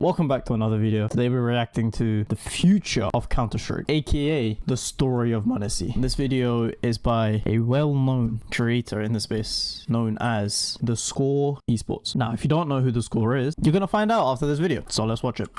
Welcome back to another video. Today we're reacting to the future of Counter-Strike, aka the story of m0nesy. This video is by a well-known creator in the space known as thescore Esports. Now, if you don't know who thescore is, you're gonna find out after this video. So let's watch it.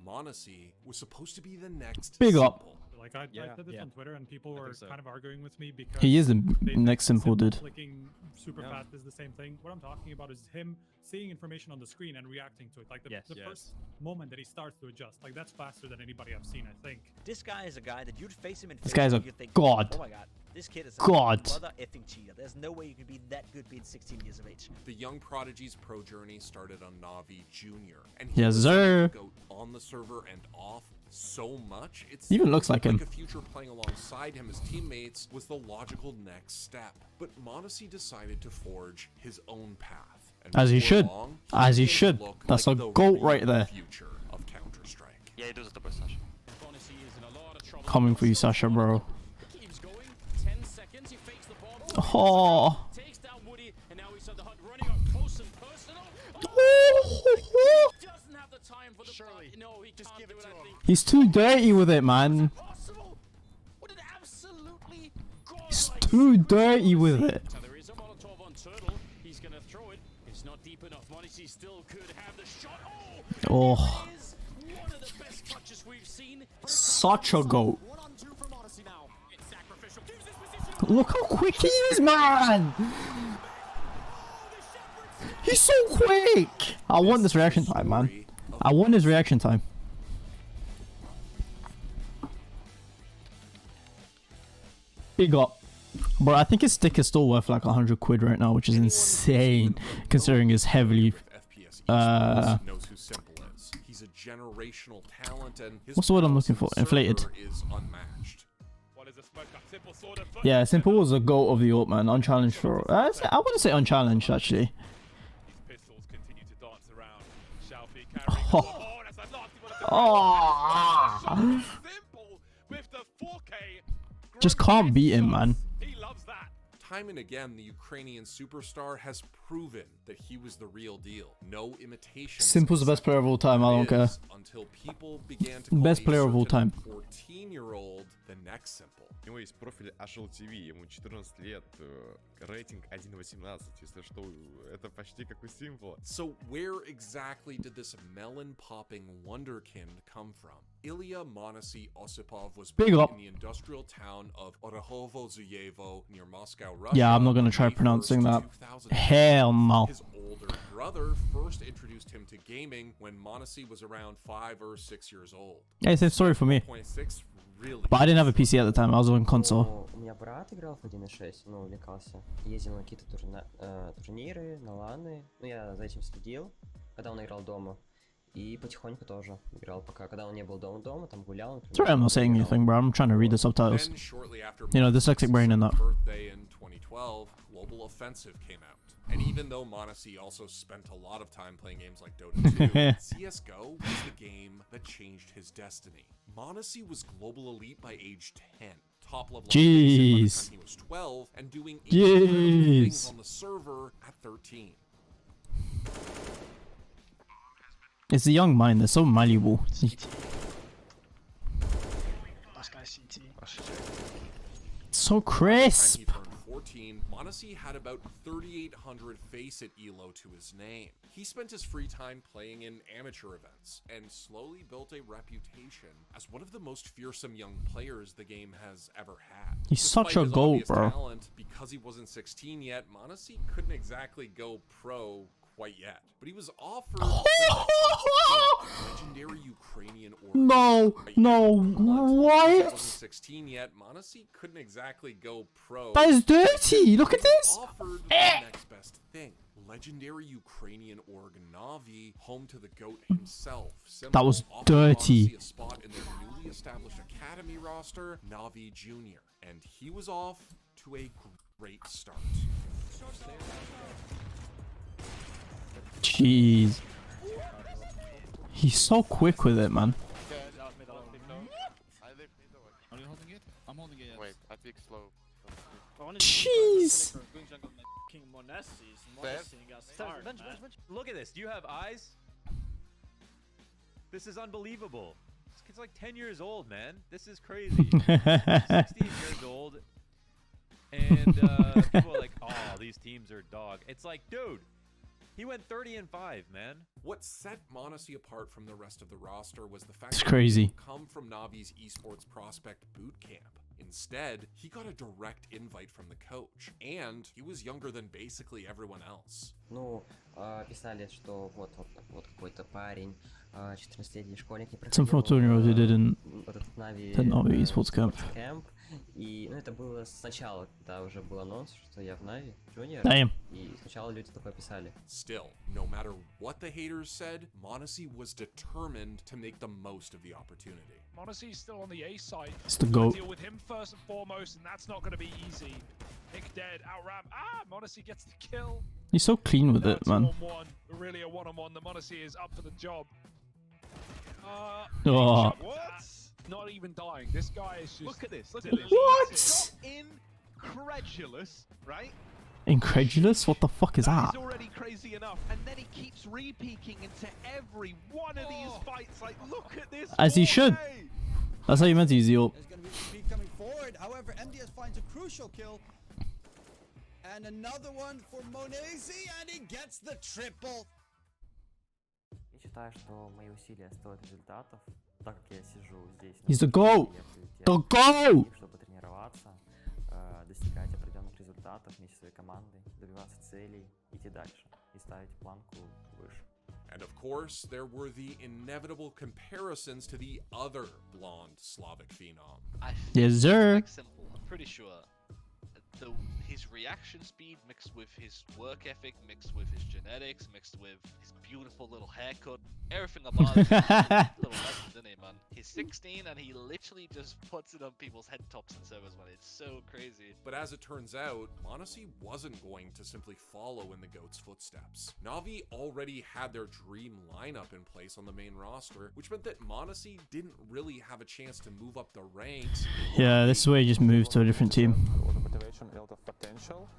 m0nesy was supposed to be the next Big up. Simple. Like I said this on Twitter, and people were kind of arguing with me because He is the next simple dude. Clicking super fast is the same thing. What I'm talking about is him seeing information on the screen and reacting to it. Like the first moment that he starts to adjust, like that's faster than anybody I've seen. I think this guy is a guy that you'd face him in. This guy's a think, god. Oh my god, this kid is a god. mother effing cheater. There's no way you can be that good being 16 years of age. The young prodigy's pro journey started on Navi Jr. And yes, sir. Go on the server and off so much. It's even looks like him. A future playing alongside him as teammates was the logical next step. But m0nesy decided to forge his own path. And as he should. Long, as he should. That's like a goat right there. Future of Counter-Strike. Yeah, he does it the best, Sasha. Coming for you, Sasha, bro. Oh. He's too dirty with it, man. He's too dirty with it. Oh. Such a goat. Look how quick he is, man. He's so quick. I want this reaction time, man. I want his reaction time. Big up. Bro, I think his stick is still worth like 100 quid right now, which is insane considering his heavily knows who Simple is. He's a generational talent and his what's the word I'm looking for? Inflated. Is unmatched. Yeah, Simple was a goat of the AWP, man. Unchallenged for I wouldn't say unchallenged actually. Oh. Just can't beat him, man. Time and again, the Ukrainian superstar has proven that he was the real deal. No imitation. Simple's the best player of all time. I don't care. Until people began to call best player of all time. 14-year-old the next Simple. У него есть профиль HLTV, ему 14 лет, рейтинг 1.18, если что, это почти как у Simple. So where exactly did this melon-popping wonderkind come from? Ilya m0nesy Osipov was born in the industrial town of Orahovo-Zuyevo near Moscow, Russia. Yeah, I'm not gonna try pronouncing that. Hell no. His older brother first introduced him to gaming when m0nesy was around 5 or 6 years old. Hey, same story for me. But I didn't have a PC at the time, I was on console. У меня брат играл в 1.6, ну, увлекался. Ездил на какие-то турниры, на ланы. Ну, я за этим следил, когда он играл дома. И потихоньку тоже играл, пока, когда он не был дома, там гулял. Например, sorry, I'm not saying anything, bro. I'm trying to read the subtitles. You know, dyslexic brain and that. Birthday in 2012, Global Offensive came out. And even though m0nesy also spent a lot of time playing games like Dota 2, CSGO was the game that changed his destiny. m0nesy was global elite by age 10. Top level by the time he was 12 and doing things on the server at 13. It's a young mind, they're so malleable. So crisp. m0nesy had about 3,800 Faceit elo to his name. He spent his free time playing in amateur events and slowly built a reputation as one of the most fearsome young players the game has ever had. He's such a goat, bro. Talent, because he wasn't 16 yet, m0nesy couldn't exactly go pro quite yet, but he was offered legendary Ukrainian order. No, what? 16 yet, m0nesy couldn't exactly go pro. That is dirty. Look at this. Offered the next best thing. Legendary Ukrainian org Navi, home to the GOAT himself. That was dirty. A spot in their newly established academy roster, Navi Jr., and he was off to a great start. Jeez. He's so quick with it, man. Wait, I pick slow. Jeez. m0nesy is m0nesying us hard, man. Look at this. Do you have eyes? This is unbelievable. This kid's like 10 years old, man. This is crazy. 16 years old. And people are like, oh, these teams are dog. It's like, dude, he went 30-5, man. What set m0nesy apart from the rest of the roster was the fact It's that crazy. he didn't come from Navi's Esports prospect boot camp. Instead, he got a direct invite from the coach, and he was younger than basically everyone else. Ну, писали, что вот какой-то парень, 14-летний школьник не Some from Antonio who didn't этот Нави the Navi Esports camp. И ну, это было сначала, когда уже был анонс, что я в Нави, Junior. Damn. И сначала люди такое писали. Still, no matter what the haters said, m0nesy was determined to make the most of the opportunity. m0nesy's still on the A side. It's the GOAT. Deal with him first and foremost, and that's not going to be easy. Nick dead, out ramp. m0nesy gets the kill. He's so clean with it, man. 2-on-1, really a 1-on-1. The m0nesy is up for the job. Oh. What? Not even dying. This guy is just. Look at this. Look at delicious. this. What? Incredulous, right? Incredulous? What the fuck is that? He's already crazy enough, and then he keeps re-peeking into every one of these fights. Like, look at this. As he should. That's how you meant to use the ult. There's going to be speed coming forward. However, m0nesy finds a crucial kill. And another one for m0nesy, and he gets the triple. Я считаю, что мои усилия стоят результатов, так как я сижу здесь. He's the GOAT. The GOAT. Чтобы тренироваться, достигать определенных результатов вместе со своей командой, добиваться целей, идти дальше и ставить планку выше. And of course, there were the inevitable comparisons to the other blonde Slavic phenom. Yes, sir. Simple. I'm pretty sure. His reaction speed mixed with his work ethic, mixed with his genetics, mixed with his beautiful little haircut, everything about it. Little legend, isn't he, man? He's 16 and he literally just puts it on people's head tops and servers, man. It's so crazy. But as it turns out, m0nesy wasn't going to simply follow in the GOAT's footsteps. Navi already had their dream lineup in place on the main roster, which meant that m0nesy didn't really have a chance to move up the ranks. Yeah, this is where he just moves to a different team. A lot of motivation, a lot of potential.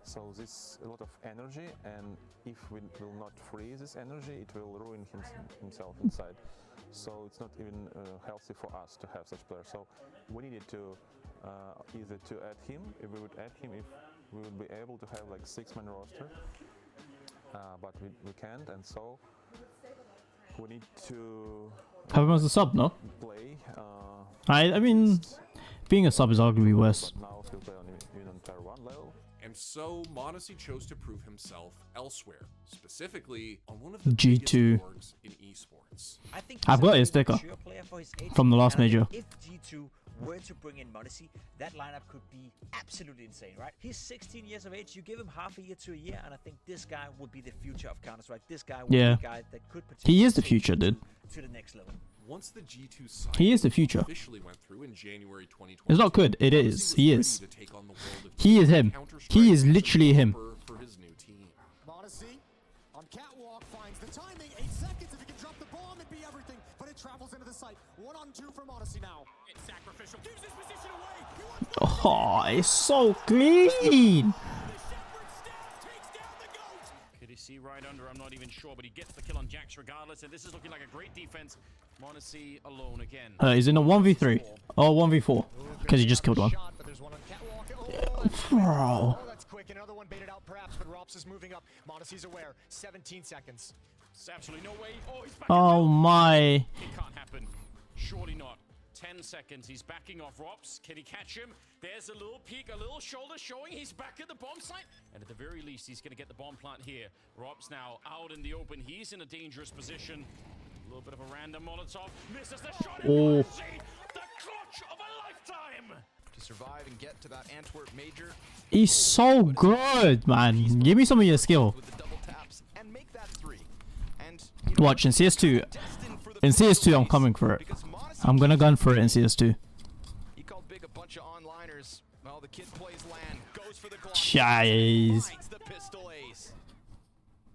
So this a lot of energy, and if we will not free this energy, it will ruin himself inside. So it's not even healthy for us to have such players. So we needed to either to add him, if we would add him, if we would be able to have like 6-man roster, but we can't, and so we need to Have him as a sub, no? play. I mean, being a sub is arguably worse. But now he'll play on even on tier 1 level. And so m0nesy chose to prove himself elsewhere, specifically on one of the G2 biggest orgs in esports. I think I've got his sticker from the last major. If G2 were to bring in m0nesy, that lineup could be absolutely insane, right? He's 16 years of age. You give him half a year to a year, and I think this guy would be the future of Counter-Strike. This guy would be the guy that could potentially He is the future, dude. to the next level. Once the G2 cycle He is the future. officially went through in January 2020. It's not good. It is. He ready is. to take on the world of He is him. Counter-Strike He is as a literally him. developer for his new team. m0nesy on catwalk finds the timing. 8 seconds. If he can drop the bomb, it'd be everything. But it travels into the site. 1-on-2 for m0nesy now. It's sacrificial. Gives his position away. He wants Oh, it's so clean. Could he see right under? I'm not even sure, but he gets the kill on Jax regardless, and this is looking like a great defense. m0nesy alone again. He's in a 1v3 or 1v4 because he just killed one. Bro. that's quick. Another one baited out perhaps, but Rops is moving up. m0nesy's aware. 17 seconds. There's absolutely no way. Oh, he's back. Oh my. It can't happen. Surely not. 10 seconds. He's backing off Rops. Can he catch him? There's a little peek, a little shoulder showing he's back at the bomb site. And at the very least, he's going to get the bomb plant here. Rops now out in the open. He's in a dangerous position. A little bit of a random Molotov. Misses the shot. Oh. The clutch of a lifetime. To survive and get to that Antwerp major. He's so good, man. Give me some of your skill. With the double taps and make that 3. And Watch in CS2. In CS2, I'm coming for it. I'm gonna gun for it in CS2. He called big a bunch of onliners. Well, the kid plays LAN, goes for the Glock. Jeez. Finds the pistol ace.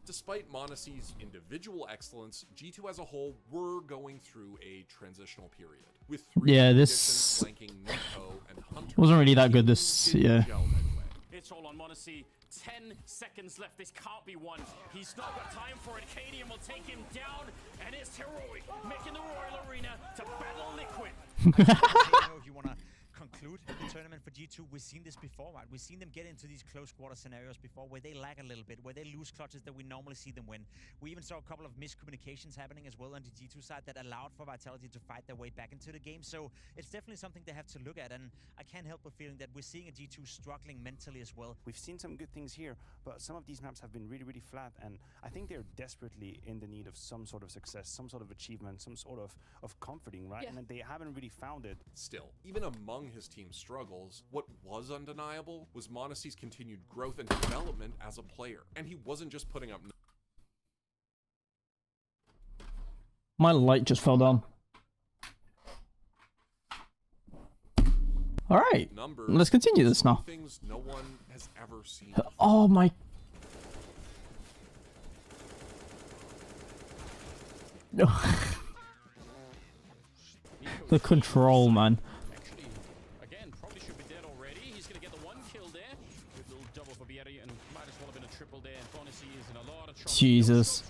Despite m0nesy's individual excellence, G2 as a whole were going through a transitional period. With 3 Yeah, additions this flanking niko and Hunter, wasn't really that good this year. gelled anyway. a toll on m0nesy. 10 seconds left. This can't be won. He's not got time for it. Cadian will take him down, and it's heroic, making the Royal Arena to battle Liquid. If you want to conclude the tournament for G2, we've seen this before, right? We've seen them get into these close quarter scenarios before where they lag a little bit, where they lose clutches that we normally see them win. We even saw a couple of miscommunications happening as well on the G2 side that allowed for Vitality to fight their way back into the game. So it's definitely something they have to look at, and I can't help but feeling that we're seeing a G2 struggling mentally as well. We've seen some good things here, but some of these maps have been really, really flat, and I think they're desperately in the need of some sort of success, some sort of achievement, some sort of comforting, right? Yeah. And they haven't really found it. Still, even among his team's struggles, what was undeniable was m0nesy's continued growth and development as a player. And he wasn't just putting up... My light just fell down. Alright, let's continue this now. Things no one has ever seen. Oh my... No. The control, man. Jesus.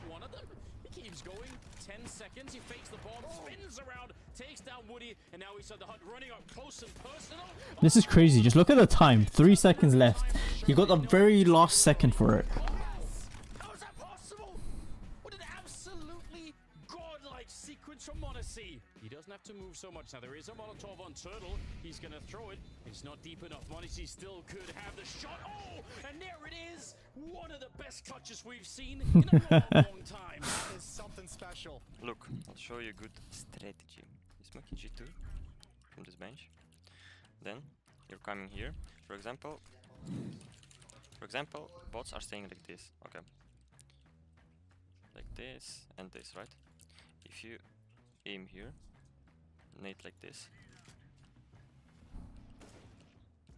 He keeps going. 10 seconds. He fakes the bomb, spins around, takes down Woody, and now he's on the hunt, running up close and personal. This is crazy. Just look at the time. 3 seconds left. He got the very last second for it. How is that possible? What an absolutely godlike sequence from m0nesy. He doesn't have to move so much now. There is a Molotov on Turtle. He's gonna throw it. It's not deep enough. m0nesy still could have the shot. Oh, and there it is. One of the best clutches we've seen in a long, long time. That is something special. Look, I'll show you a good strategy. You smoke G2 from this bench. Then you're coming here. For example, bots are staying like this. Okay. Like this and this, right? If you aim here, nade like this.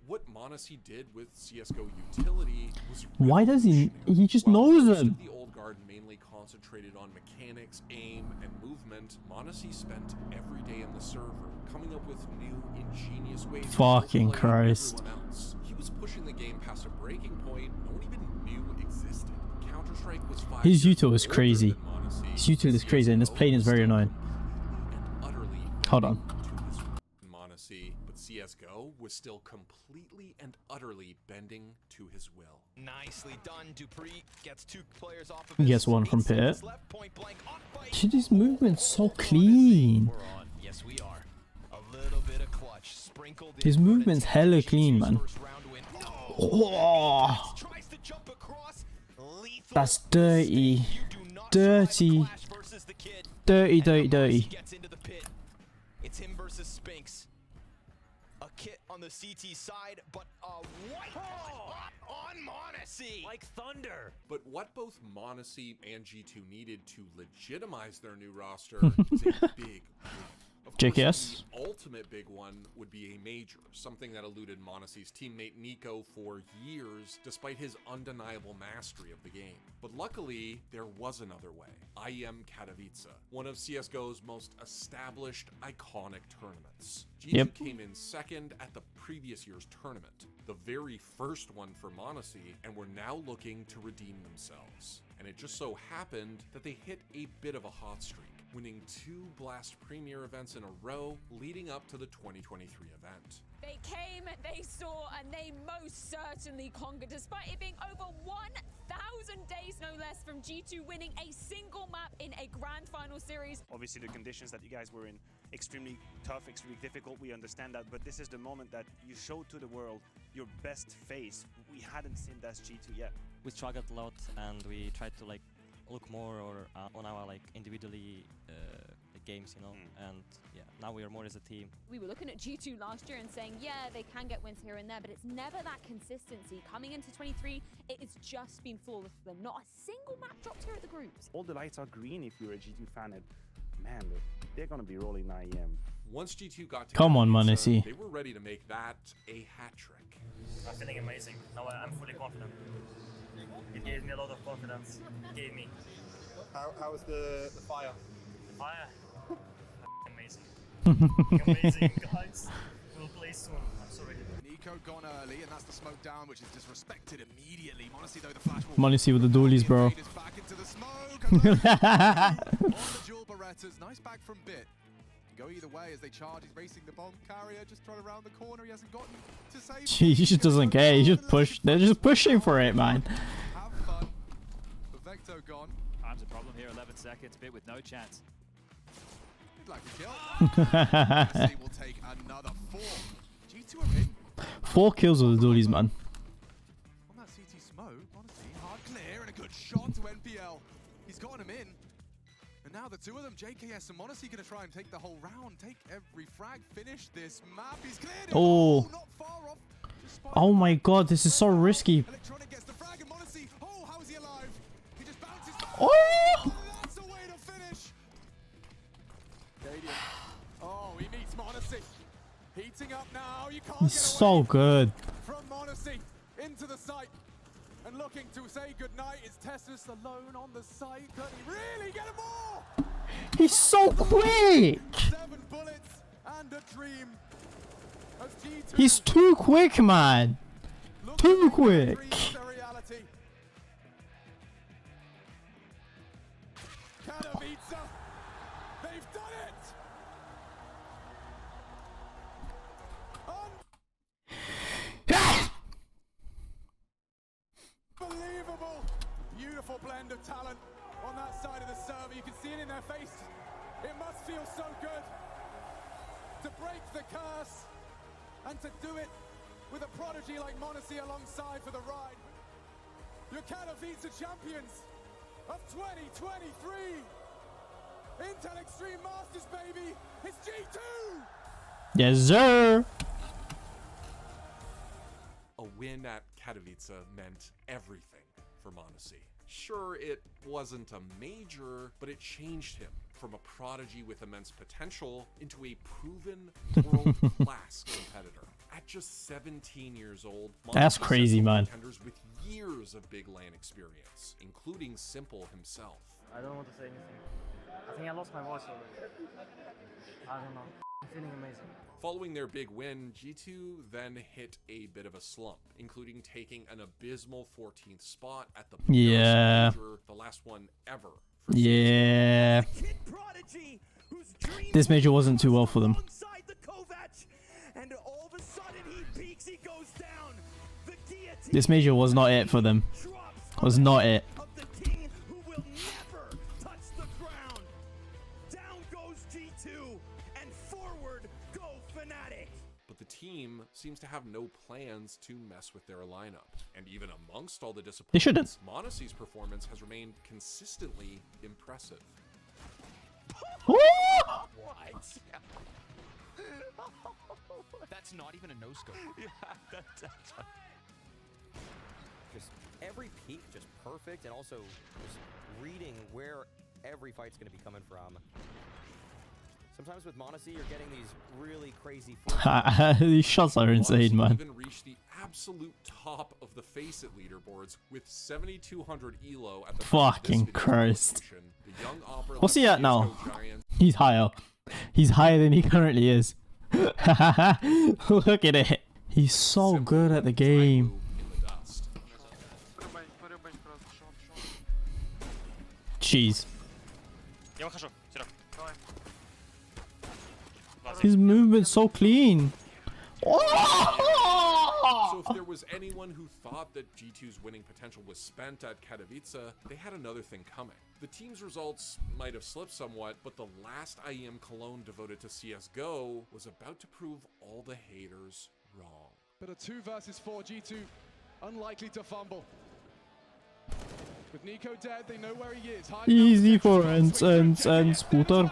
What m0nesy did with CSGO utility was... Why does he just knows them? The old guard mainly concentrated on mechanics, aim, and movement. m0nesy spent every day in the server, coming up with new, ingenious ways Fucking to play Christ. everyone else. He was pushing the game past a breaking point no one even knew existed. Counter-Strike was 5 His years util is older crazy. than m0nesy. His util is crazy, and this plane is very annoying. Hold on. m0nesy, but CSGO was still completely and utterly bending to his will. Nicely done. Dupree gets 2 players off of He gets one from Pit. Shit, his movement's so clean. Yes, we are. A little bit of clutch sprinkled in. His movement's hella clean, man. Oh, that's dirty. Dirty. Dirty, dirty, dirty. It's him versus Spinks. A kit on the CT side, but a white on m0nesy. Like thunder. But what both m0nesy and G2 needed to legitimize their new roster was a big Of JKS? course, the ultimate big one would be a major, something that eluded m0nesy's teammate Niko for years, despite his undeniable mastery of the game. But luckily, there was another way. IEM Katowice, one of CSGO's most established, iconic tournaments. G2 came in second at the previous year's tournament, the very first one for m0nesy, and were now looking to redeem themselves. And it just so happened that they hit a bit of a hot streak, winning 2 Blast Premier events in a row leading up to the 2023 event. They came, they saw, and they most certainly conquered, despite it being over 1,000 days, no less, from G2 winning a single map in a grand final series. Obviously, the conditions that you guys were in, extremely tough, extremely difficult, we understand that, but this is the moment that you show to the world your best face. We hadn't seen that G2 yet. We struggled a lot, and we tried to look more on our individually games, you know, and yeah, now we are more as a team. We were looking at G2 last year and saying, yeah, they can get wins here and there, but it's never that consistency. Coming into 23, it's just been flawless for them. Not a single map dropped here at the groups. All the lights are green if you're a G2 fan, and man, they're gonna be rolling IEM. Once G2 got to Come on, m0nesy, they were ready to make that a hat trick. I'm feeling amazing. Now I'm fully confident. It gave me a lot of confidence. It gave me. How was the fire? The fire? Amazing. Amazing, guys. We'll play soon. I'm sorry. Niko gone early, and that's the smoke down, which is disrespected immediately. m0nesy, though, the flash will m0nesy with the dualies, bro. back into the smoke. On the dual Berettas. Nice back from Bit. Go either way as they charge. He's racing the bomb carrier, just trying around the corner. He hasn't gotten to save. He just doesn't care. He just push. They're just pushing for it, man. Have fun. Perfecto gone. Time's a problem here. 11 seconds. Bit with no chance. He'd like to kill. m0nesy will take another 4. G2 are in. 4 kills with the dualies, man. On that CT smoke, m0nesy hard clear and a good shot to NPL. He's gotten him in. And now the two of them, JKS and m0nesy, going to try and take the whole round, take every frag, finish this map. He's cleared it. Oh. Not far off. Oh my god, this is so risky. Electronic gets the frag and m0nesy. Oh, how is he alive? He just bounces. Oh! That's the way to finish. Stadium. Oh, he meets m0nesy. Heating up now. You can't He's get away so good. from m0nesy into the site. And looking to say goodnight is Tessus alone on the site. Can he really get more? He's so quick. 7 bullets and a dream. As G2 He's too quick, man. Too quick. dreams a reality. Katowice, they've done it. Unbelievable. Beautiful blend of talent on that side of the server. You can see it in their face. It must feel so good to break the curse and to do it with a prodigy like m0nesy alongside for the ride. Your Katowice champions of 2023. Intel Extreme Masters, baby. It's G2. Yes, sir. A win at Katowice meant everything for m0nesy. Sure, it wasn't a major, but it changed him from a prodigy with immense potential into a proven world-class competitor. At just 17 years old, That's crazy, man. Contenders with years of big LAN experience, including Simple himself. I don't want to say anything. I think I lost my voice already. I don't know. I'm feeling amazing. Following their big win, G2 then hit a bit of a slump, including taking an abysmal 14th spot at the Yeah. major, the last one ever. Yeah. This major wasn't too well for them. This major was not it for them. Was not it. But the team seems to have no plans to mess with their lineup. And even amongst all the disappointments, They shouldn't. m0nesy's performance has remained consistently impressive. What? That's not even a no-scope. Yeah, that's Just every peak just perfect, and also just reading where every fight's going to be coming from. Sometimes with m0nesy, you're getting these really crazy These shots are insane, man. Even reached the absolute top of the Faceit leaderboards with 7,200 elo at the Fucking Christ. The young opera What's he at now? giant He's higher. He's higher than he currently is. Look at it. He's so good at the game. Jeez. Я выхожу, Серег. His movement's so clean. So if there was anyone who thought that G2's winning potential was spent at Katowice, they had another thing coming. The team's results might have slipped somewhat, but the last IEM Cologne devoted to CSGO was about to prove all the haters wrong. But a 2 versus 4 G2, unlikely to fumble. With Niko dead, they know where he is. Easy for ends. Putar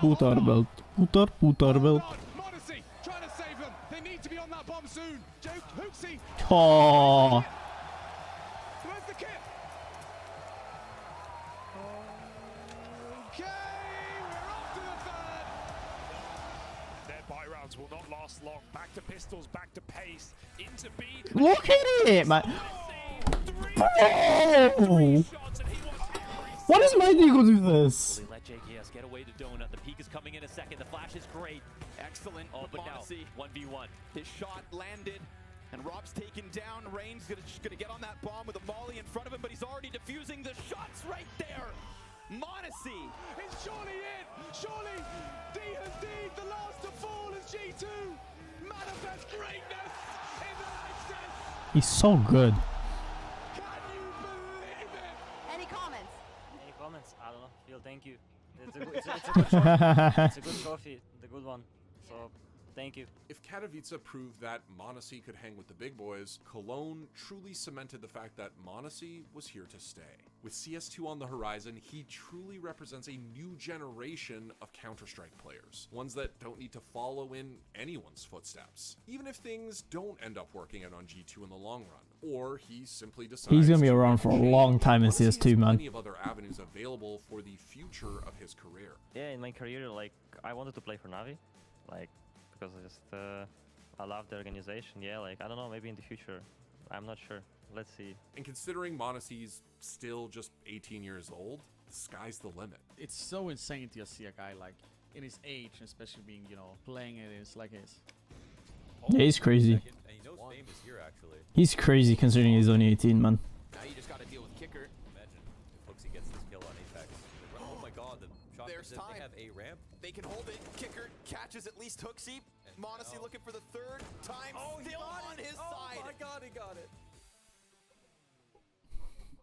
belt. Putar belt. m0nesy trying to save them. They need to be on that bomb soon. Joke, Hooksy. Oh. Where's the kit? Okay, we're off to the third. Their buy rounds will not last long. Back to pistols, back to pace, into B. Look at it, man. Oh. Why does my Eagle do this? Will they let JKS get away to Donut? The peak is coming in a second. The flash is great. Excellent. Oh, but now m0nesy. 1v1. His shot landed. And Rob's taken down. Rain's gonna get on that bomb with a molly in front of him, but he's already defusing the shots right there. m0nesy is surely it. Surely D has D'd the last to fall as G2 manifest greatness in the access. He's so good. Any comments? Any comments? I don't know. Phil, thank you. It's a good trophy. It's a good trophy, the good one. So, thank you. If Katowice proved that m0nesy could hang with the big boys, Cologne truly cemented the fact that m0nesy was here to stay. With CS2 on the horizon, he truly represents a new generation of Counter-Strike players, ones that don't need to follow in anyone's footsteps, even if things don't end up working out on G2 in the long run, or he simply decides He's gonna be around for a long time in CS2, man. Plenty of other avenues available for the future of his career. Yeah, in my career, like, I wanted to play for Navi, like, because I just, I love the organization. Yeah, like, I don't know, maybe in the future. I'm not sure. Let's see. And considering m0nesy's still just 18 years old, the sky's the limit. It's so insane to see a guy like in his age, especially being, you know, playing it is like his. Yeah, he's crazy. And he knows fame is here, actually. He's crazy considering he's only 18, man. Now you just gotta deal with kicker. Imagine if Hooksy gets this kill on Apex. Oh my god, the shot There's time. they have a ramp. They can hold it. Kicker catches at least Hooksy. m0nesy looking for the third time. Still on his side. Oh my god, he got it.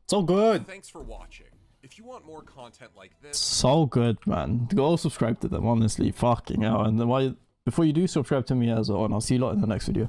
So good. Thanks for watching. If you want more content like this, So good, man. Go subscribe to them, honestly. Fucking hell. And then before you do, subscribe to me as well. And I'll see you lot in the next video.